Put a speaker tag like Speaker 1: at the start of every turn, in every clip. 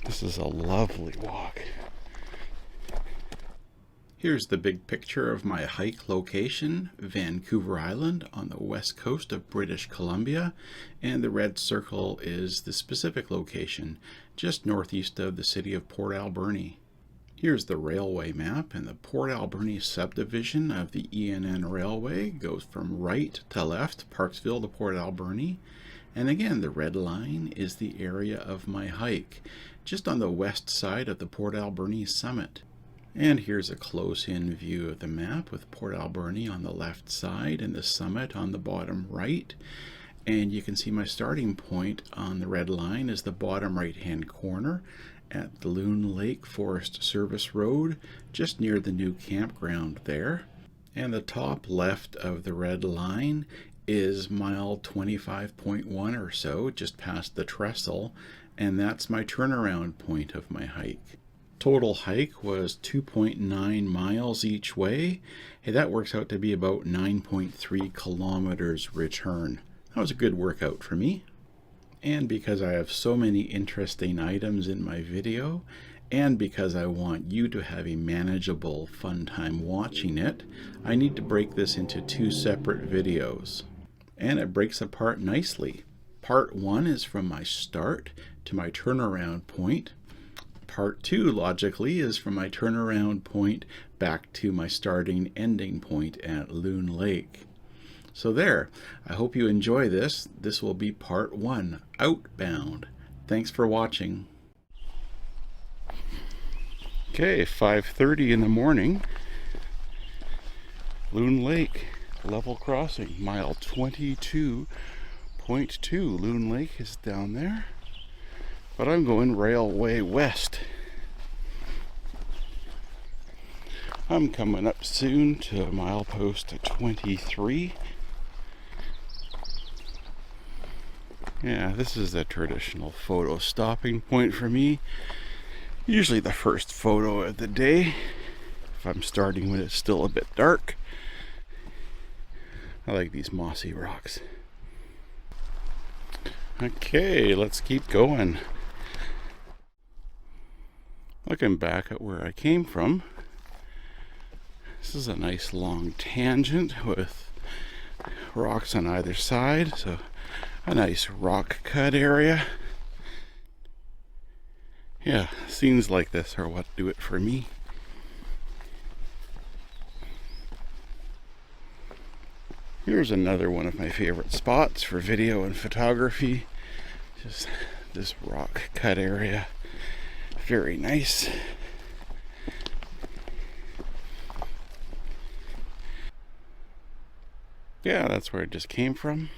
Speaker 1: This is a lovely walk. Here's the big picture of my hike location, Vancouver Island on the west coast of British Columbia, and the red circle is the specific location, just northeast of the city of Port Alberni. Here's the railway map, and the Port Alberni subdivision of the E&N Railway goes from right to left, Parksville to Port Alberni. And again, the red line is the area of my hike, just on the west side of the Port Alberni summit. And here's a close-in view of the map with Port Alberni on the left side and the summit on the bottom right. And you can see my starting point on the red line is the bottom right-hand corner at the Loon Lake Forest Service Road, just near the new campground there. And the top left of the red line is mile 25.1 or so, just past the Trestle, and that's my turnaround point of my hike. Total hike was 2.9 miles each way. Hey, that works out to be about 9.3 kilometers return. That was a good workout for me. And because I have so many interesting items in my video, and because I want you to have a manageable, fun time watching it, I need to break this into two separate videos. And it breaks apart nicely. Part 1 is from my start to my turnaround point. Part 2, logically, is from my turnaround point back to my starting ending point at Loon Lake. So there, I hope you enjoy this. This will be part 1, outbound. Thanks for watching. Okay, 5:30 in the morning. Loon Lake, level crossing, mile 22.2. Loon Lake is down there. But I'm going railway west. I'm coming up soon to milepost 23. Yeah, this is a traditional photo stopping point for me. Usually the first photo of the day, if I'm starting when it's still a bit dark. I like these mossy rocks. Okay, let's keep going. Looking back at where I came from, this is a nice long tangent with rocks on either side, so a nice rock cut area. Yeah, scenes like this are what do it for me. Here's another one of my favorite spots for video and photography. Just this rock cut area. Very nice. Yeah, that's where it just came from.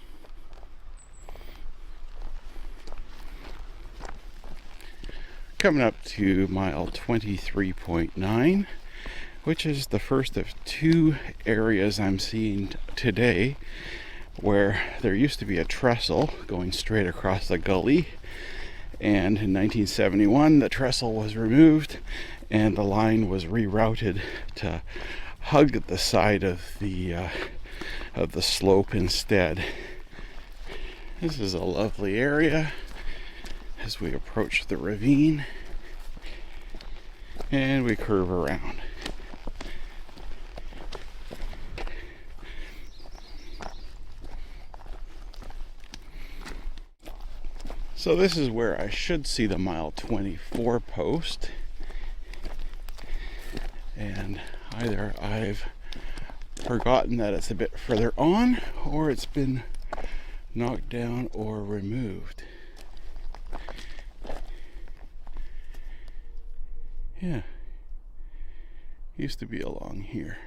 Speaker 1: Coming up to mile 23.9, which is the first of two areas I'm seeing today where there used to be a trestle going straight across the gully. And in 1971, the trestle was removed and the line was rerouted to hug the side of the slope instead. This is a lovely area as we approach the ravine and we curve around. So this is where I should see the mile 24 post, and either I've forgotten that it's a bit further on or it's been knocked down or removed. Yeah, used to be along here.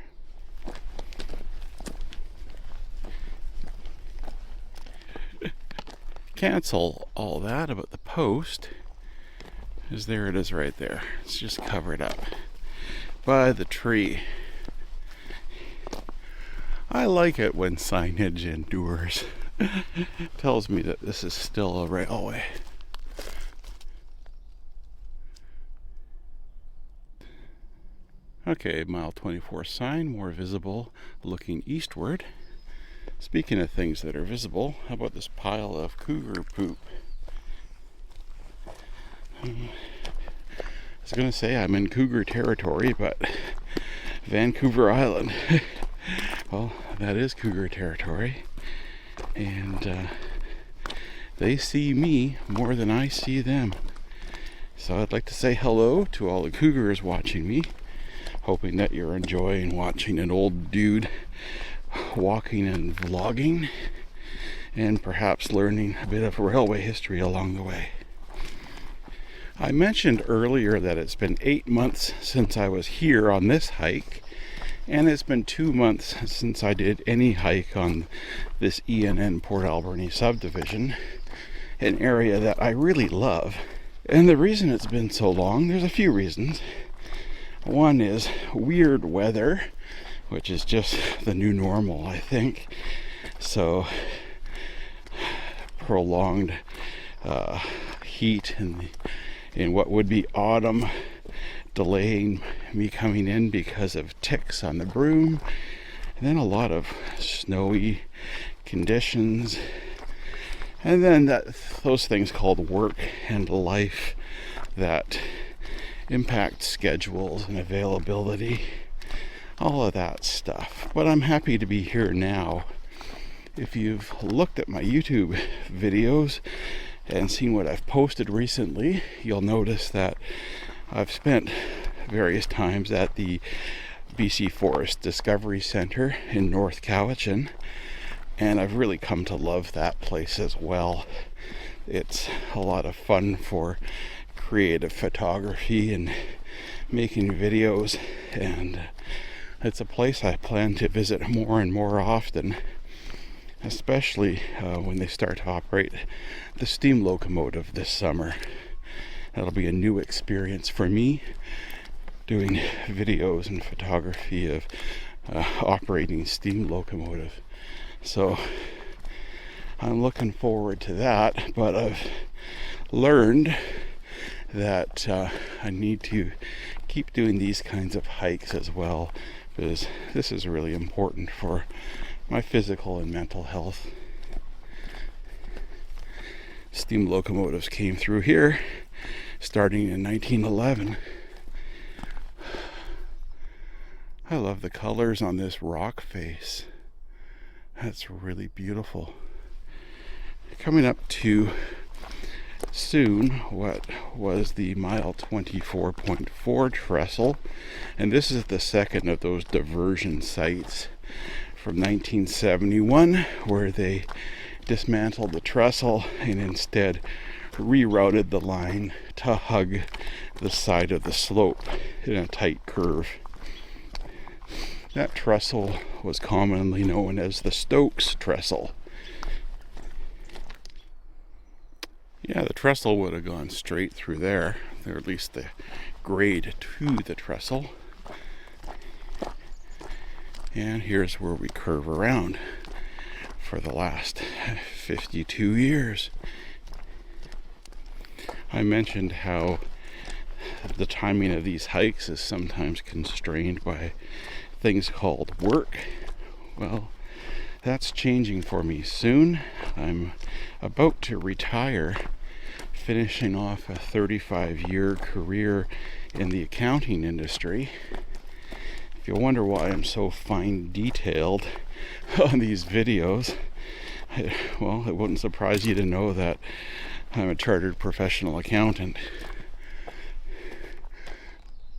Speaker 1: Cancel all that about the post, because there it is right there. It's just covered up by the tree. I like it when signage endures. Tells me that this is still a railway. Okay, mile 24 sign, more visible looking eastward. Speaking of things that are visible, how about this pile of cougar poop? was going to say I'm in cougar territory, but Vancouver Island. Well, that is cougar territory. And they see me more than I see them. So I'd like to say hello to all the cougars watching me. Hoping that you're enjoying watching an old dude walking and vlogging. And perhaps learning a bit of railway history along the way. I mentioned earlier that it's been 8 months since I was here on this hike, and it's been 2 months since I did any hike on this E&N Port Alberni subdivision, an area that I really love. And the reason it's been so long, there's a few reasons. One is weird weather, which is just the new normal, I think. So prolonged heat in what would be autumn, delaying me coming in because of ticks on the broom, and then a lot of snowy conditions, and then those things called work and life that impact schedules and availability, all of that stuff. But I'm happy to be here now. If you've looked at my YouTube videos and seen what I've posted recently, you'll notice that I've spent various times at the BC Forest Discovery Centre in North Cowichan, and I've really come to love that place as well. It's a lot of fun for creative photography and making videos, and it's a place I plan to visit more and more often, especially when they start to operate the steam locomotive this summer. That'll be a new experience for me, doing videos and photography of operating steam locomotive. So I'm looking forward to that, but I've learned that I need to keep doing these kinds of hikes as well, because this is really important for my physical and mental health. Steam locomotives came through here starting in 1911. I love the colors on this rock face. That's really beautiful. Coming up to soon what was the mile 24.4 trestle, and this is the second of those diversion sites from 1971 where they dismantled the trestle and instead rerouted the line to hug the side of the slope in a tight curve. That trestle was commonly known as the Stokes Trestle. Yeah, the trestle would have gone straight through there, or at least the grade to the trestle. And here's where we curve around for the last 52 years. I mentioned how the timing of these hikes is sometimes constrained by things called work. Well, that's changing for me soon. I'm about to retire, finishing off a 35-year career in the accounting industry. If you wonder why I'm so fine detailed on these videos, well, it wouldn't surprise you to know that I'm a chartered professional accountant.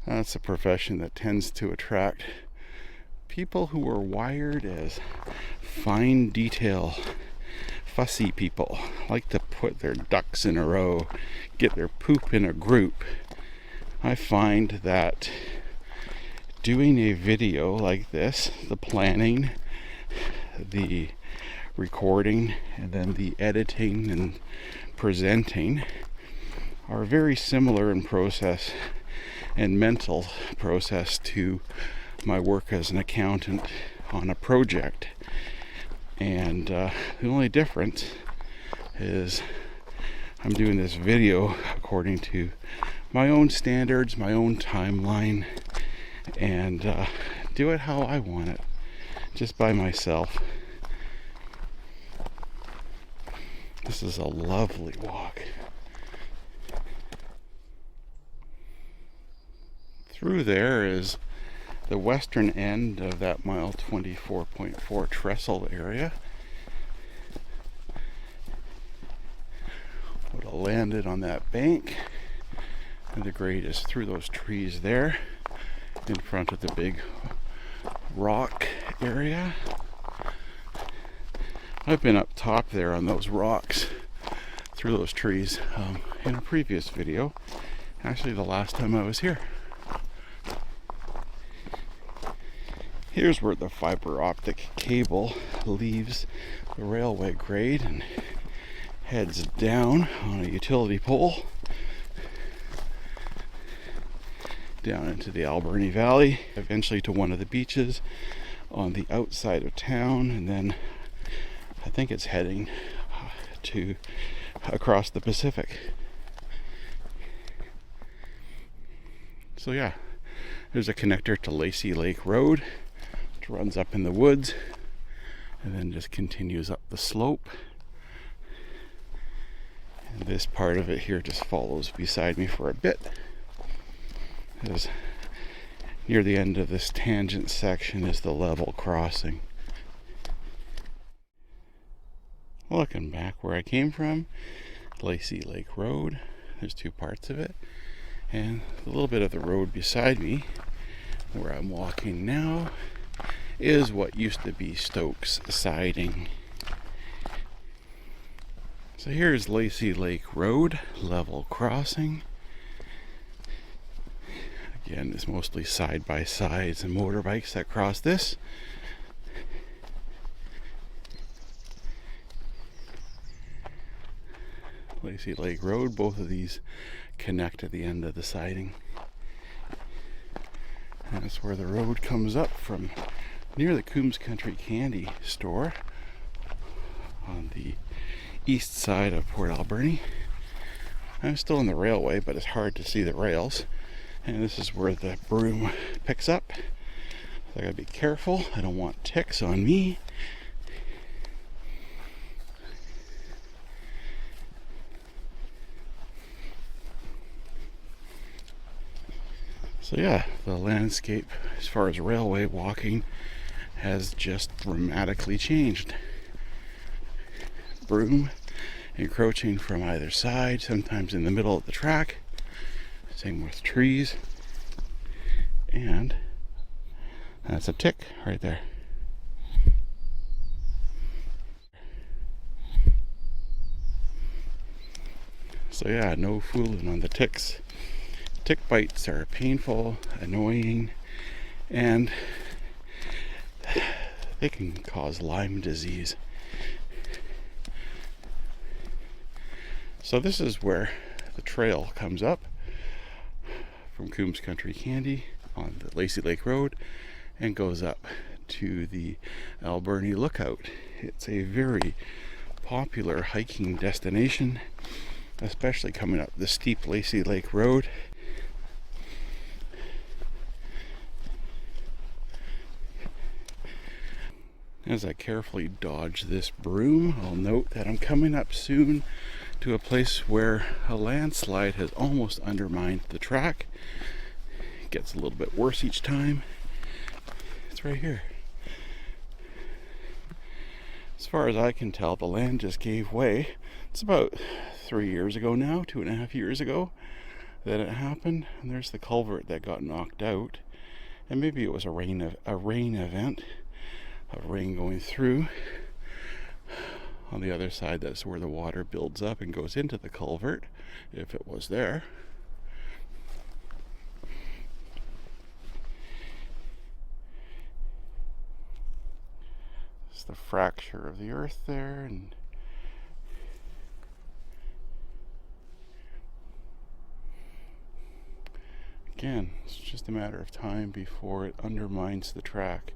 Speaker 1: That's a profession that tends to attract people who are wired as fine detail, fussy people, like to put their ducks in a row, get their poop in a group. I find that doing a video like this, the planning, the recording, and then the editing and presenting are very similar in process and mental process to my work as an accountant on a project. And the only difference is I'm doing this video according to my own standards, my own timeline, and do it how I want it, just by myself. This is a lovely walk. Through there is the western end of that mile 24.4 Trestle area. Would have landed on that bank, and the grade is through those trees there in front of the big rock area. I've been up top there on those rocks through those trees in a previous video, actually the last time I was here. Here's where the fiber optic cable leaves the railway grade and heads down on a utility pole down into the Alberni Valley, eventually to one of the beaches on the outside of town, and then I think it's heading to across the Pacific. So yeah, there's a connector to Lacy Lake Road, which runs up in the woods and then just continues up the slope. And this part of it here just follows beside me for a bit. As near the end of this tangent section is the level crossing. Looking back where I came from, Lacy Lake Road, there's two parts of it, and a little bit of the road beside me, where I'm walking now, is what used to be Stokes Siding. So here's Lacy Lake Road, level crossing. Again, it's mostly side-by-sides and motorbikes that cross this. Lacy Lake Road, both of these connect at the end of the siding. And that's where the road comes up from near the Coombs Country Candy store on the east side of Port Alberni. I'm still in the railway, but it's hard to see the rails. And this is where the Broom picks up. So I gotta be careful. I don't want ticks on me. So yeah, the landscape as far as railway walking has just dramatically changed. Broom encroaching from either side, sometimes in the middle of the track. Same with trees. And that's a tick right there. So yeah, no fooling on the ticks. Tick bites are painful, annoying, and they can cause Lyme disease. So this is where the trail comes up from Coombs Country Candy on the Lacy Lake Road and goes up to the Alberni Lookout. It's a very popular hiking destination, especially coming up the steep Lacy Lake Road. As I carefully dodge this broom, I'll note that I'm coming up soon to a place where a landslide has almost undermined the track. It gets a little bit worse each time. It's right here. As far as I can tell, the land just gave way. It's about 3 years ago now, 2.5 years ago, that it happened. And there's the culvert that got knocked out. And maybe it was a rain event. Of rain going through. On the other side, that's where the water builds up and goes into the culvert, if it was there. It's the fracture of the earth there, and again, it's just a matter of time before it undermines the track.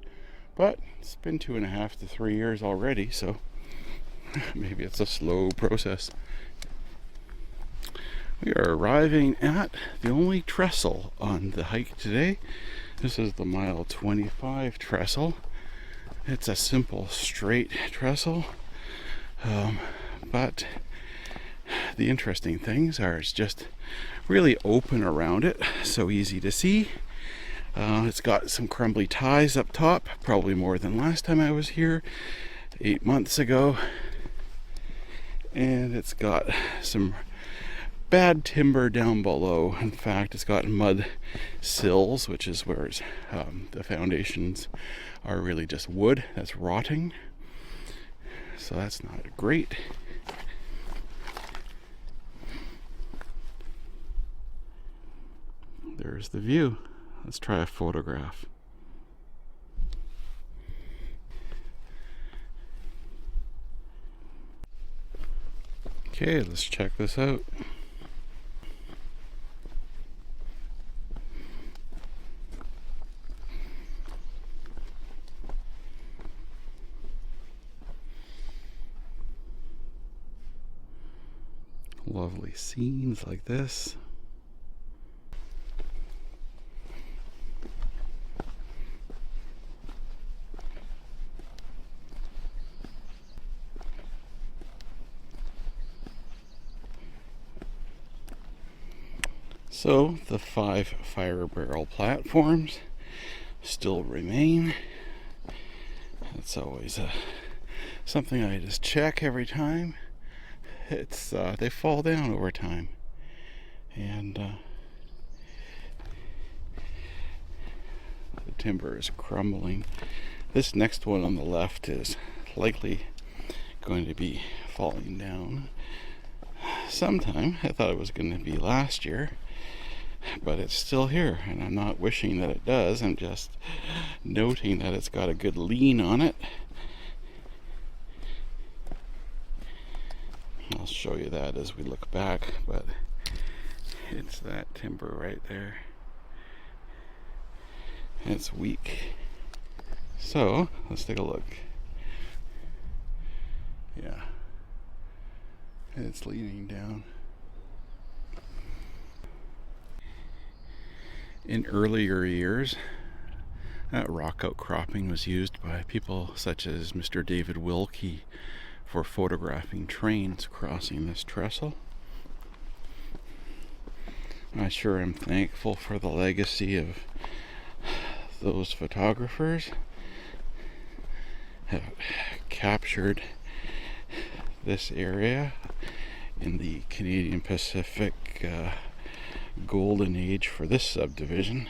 Speaker 1: But it's been 2.5 to 3 years already, so maybe it's a slow process. We are arriving at the only trestle on the hike today. This is the mile 25 trestle. It's a simple straight trestle, but the interesting things are it's just really open around it, so easy to see. It's got some crumbly ties up top, probably more than last time I was here 8 months ago. And it's got some bad timber down below. In fact, it's got mud sills, which is where the foundations are really just wood that's rotting. So that's not great. There's the view. Let's try a photograph. Okay, let's check this out. Lovely scenes like this. So the 5 fire barrel platforms still remain. It's always something I just check every time. It's they fall down over time, and the timber is crumbling. This next one on the left is likely going to be falling down sometime. I thought it was going to be last year, but it's still here, and I'm not wishing that it does. I'm just noting that it's got a good lean on it. I'll show you that as we look back, but it's that timber right there. It's weak. So let's take a look. Yeah, it's leaning down. In earlier years, rock outcropping was used by people such as Mr. David Wilkie for photographing trains crossing this trestle. I sure am thankful for the legacy of those photographers. Have captured this area in the Canadian Pacific golden age for this subdivision.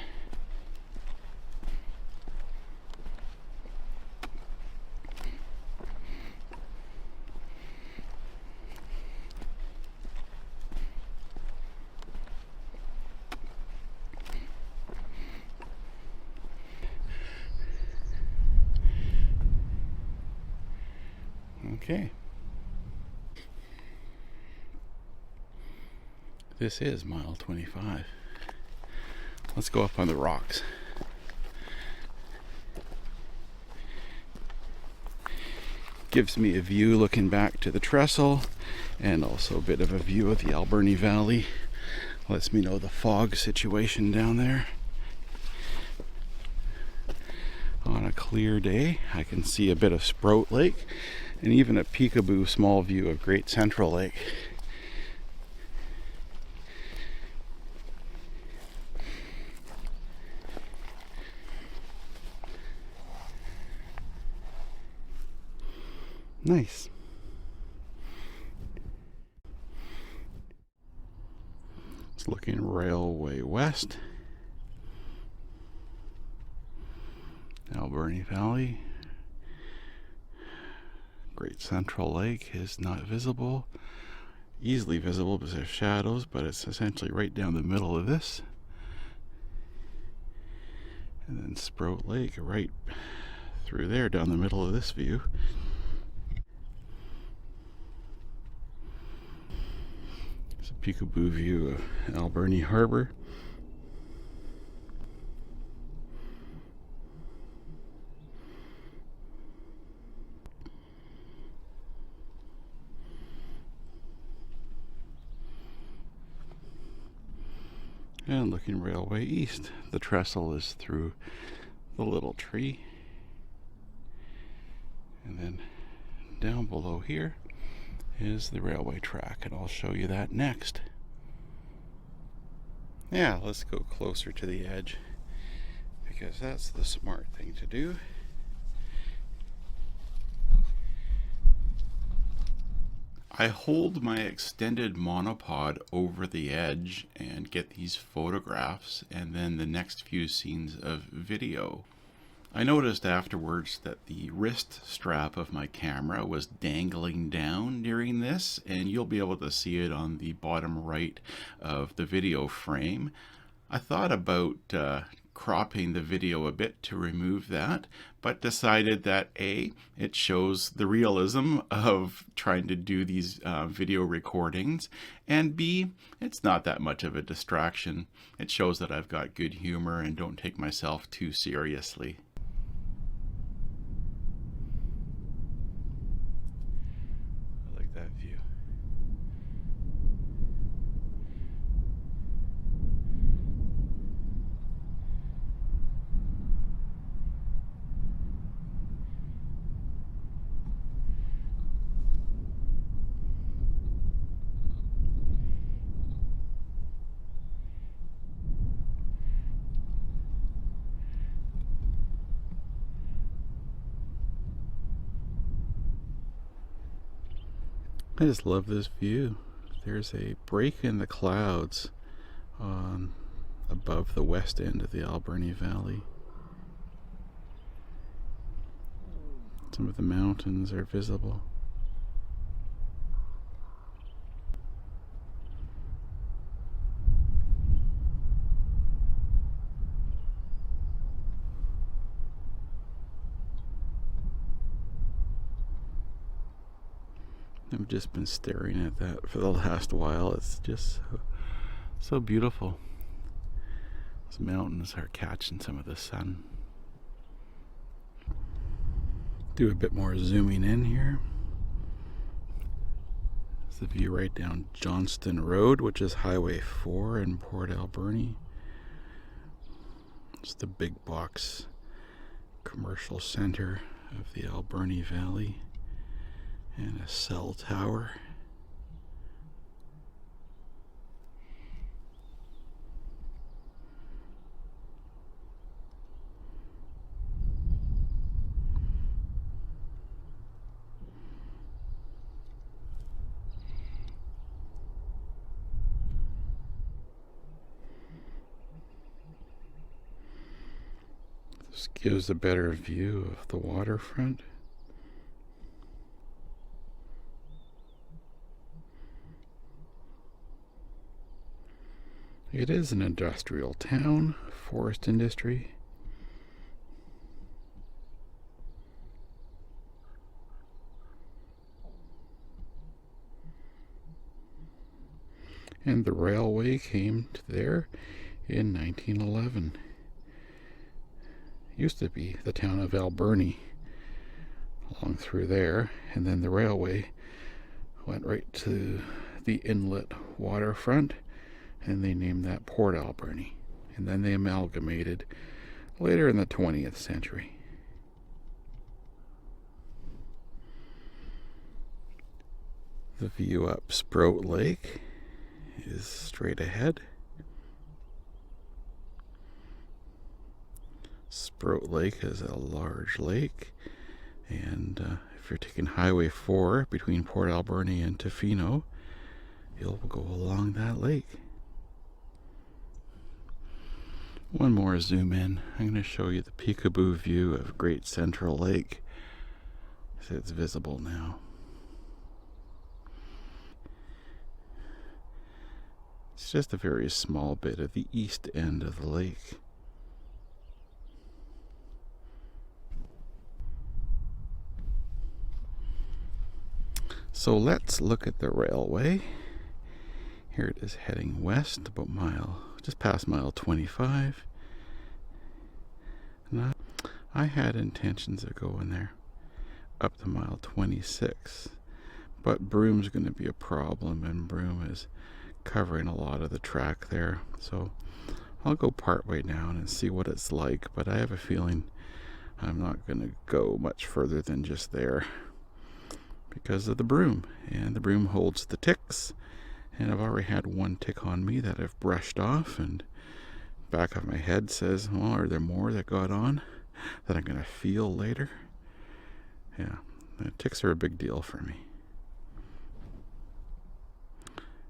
Speaker 1: Okay. This is mile 25. Let's go up on the rocks. Gives me a view looking back to the trestle, and also a bit of a view of the Alberni Valley. Lets me know the fog situation down there. On a clear day, I can see a bit of Sprout Lake, and even a peekaboo small view of Great Central Lake. Nice. It's looking Railway West, Alberni Valley. Great Central Lake is not visible, easily visible because there's shadows, but it's essentially right down the middle of this. And then Sprout Lake right through there down the middle of this view. It's a peekaboo view of Alberni Harbor. And looking Railway East, the trestle is through the little tree. And then down below here is the railway track, and I'll show you that next. Yeah, let's go closer to the edge. because that's the smart thing to do. I hold my extended monopod over the edge and get these photographs and then the next few scenes of video. I noticed afterwards that the wrist strap of my camera was dangling down during this, and you'll be able to see it on the bottom right of the video frame. I thought about cropping the video a bit to remove that, but decided that A, it shows the realism of trying to do these video recordings, and B, it's not that much of a distraction. It shows that I've got good humor and don't take myself too seriously. I like that view. I just love this view. There's a break in the clouds above the west end of the Alberni Valley. Some of the mountains are visible. I've just been staring at that for the last while. It's just so beautiful. Those mountains are catching some of the sun. Do a bit more zooming in here. It's the view right down Johnston Road, which is Highway 4 in Port Alberni. It's the big box commercial center of the Alberni Valley. And a cell tower. This gives a better view of the waterfront. It is an industrial town, forest industry. And the railway came to there in 1911. Used to be the town of Alberni along through there, and then the railway went right to the inlet waterfront, and they named that Port Alberni, and then they amalgamated later in the 20th century. The view up Sprout Lake is straight ahead. Sprout Lake is a large lake, and if you're taking Highway 4 between Port Alberni and Tofino, you'll go along that lake. One more zoom in. I'm going to show you the peekaboo view of Great Central Lake. So it's visible now. It's just a very small bit of the east end of the lake. So let's look at the railway. Here it is heading west about just past mile 25. And I had intentions of going there up to mile 26, but Broom's going to be a problem, and Broom is covering a lot of the track there. So I'll go part way down and see what it's like, but I have a feeling I'm not going to go much further than just there because of the Broom, and the Broom holds the ticks. And I've already had one tick on me that I've brushed off, back of my head says, well, are there more that got on that I'm going to feel later? Yeah, the ticks are a big deal for me.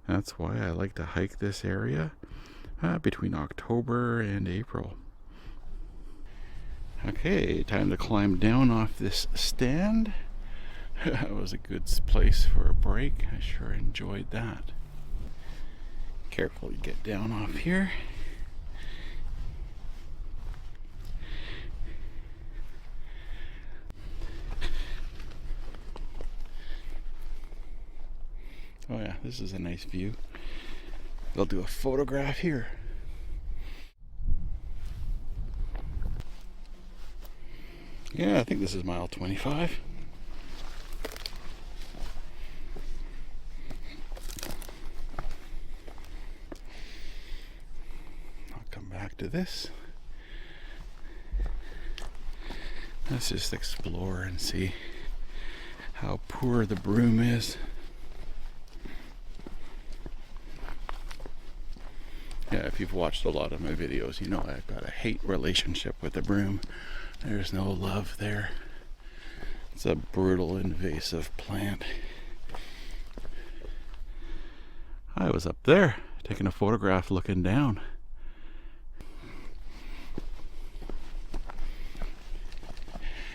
Speaker 1: That's why I like to hike this area between October and April. Okay, time to climb down off this stand. That was a good place for a break. I sure enjoyed that. Carefully get down off here. Oh yeah, this is a nice view. I'll do a photograph here. Yeah, I think this is mile 25. I'll come back to this. Let's just explore and see how poor the broom is. Yeah, if you've watched a lot of my videos, you know I've got a hate relationship with the broom. There's no love there. It's a brutal, invasive plant. I was up there taking a photograph looking down.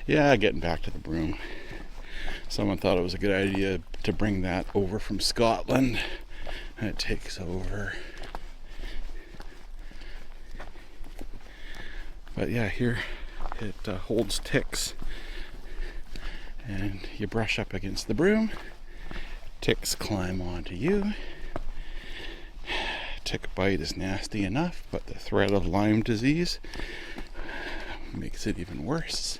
Speaker 1: Yeah, getting back to the broom. Someone thought it was a good idea to bring that over from Scotland. And it takes over. But yeah, here it holds ticks. And you brush up against the broom. Ticks climb onto you. Tick bite is nasty enough, but the threat of Lyme disease makes it even worse.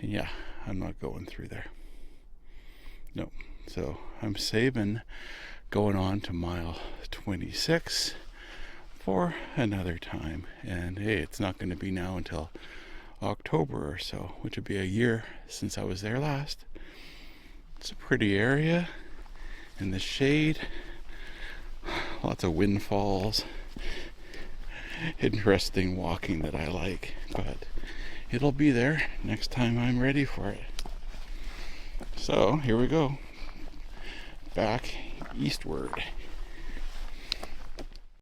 Speaker 1: And yeah, I'm not going through there. No. So I'm saving going on to mile 26 for another time. And hey, it's not going to be now until October or so, which would be a year since I was there last. It's a pretty area in the shade. Lots of windfalls. Interesting walking that I like, but it'll be there next time I'm ready for it. So here we go. Back eastward.